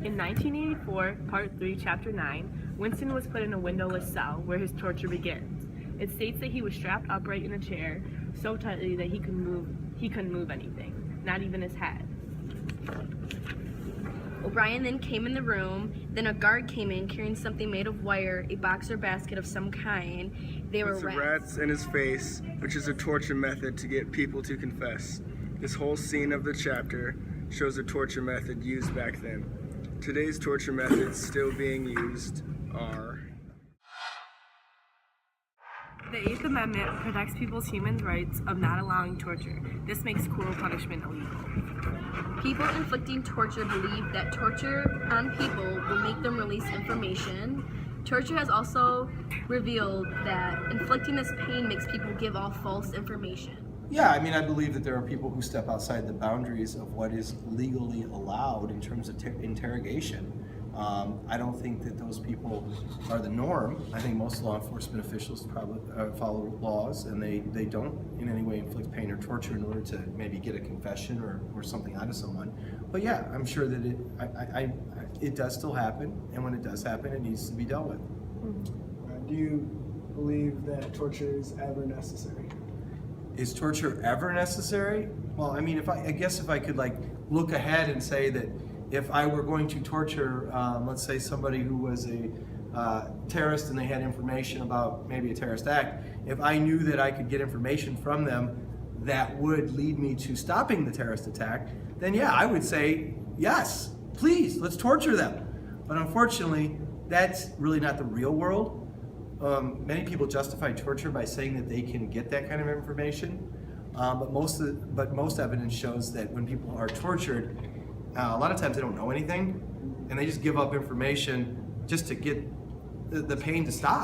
In 1984, Part 3, Chapter 9, Winston was put in a windowless cell where his torture begins. It states that he was strapped upright in a chair so tightly that he couldn't move anything, not even his head. O'Brien then came in the room. Then a guard came in carrying something made of wire, a box or basket of some kind. They were Puts the rats. rats in his face, which is a torture method to get people to confess. This whole scene of the chapter shows a torture method used back then. Today's torture methods still being used are... The Eighth Amendment protects people's human rights of not allowing torture. This makes cruel punishment illegal. People inflicting torture believe that torture on people will make them release information. Torture has also revealed that inflicting this pain makes people give off false information. Yeah, I mean, I believe that there are people who step outside the boundaries of what is legally allowed in terms of interrogation. I don't think that those people are the norm. I think most law enforcement officials probably follow laws, and they don't in any way inflict pain or torture in order to maybe get a confession or something out of someone. But yeah, I'm sure that it does still happen, and when it does happen, it needs to be dealt with. Do you believe that torture is ever necessary? Is torture ever necessary? Well, I mean, I guess if I could like look ahead and say that if I were going to torture, let's say somebody who was a terrorist and they had information about maybe a terrorist act, if I knew that I could get information from them that would lead me to stopping the terrorist attack, then yeah, I would say, yes, please, let's torture them. But unfortunately, that's really not the real world. Many people justify torture by saying that they can get that kind of information, but most evidence shows that when people are tortured, a lot of times they don't know anything, and they just give up information just to get the pain to stop.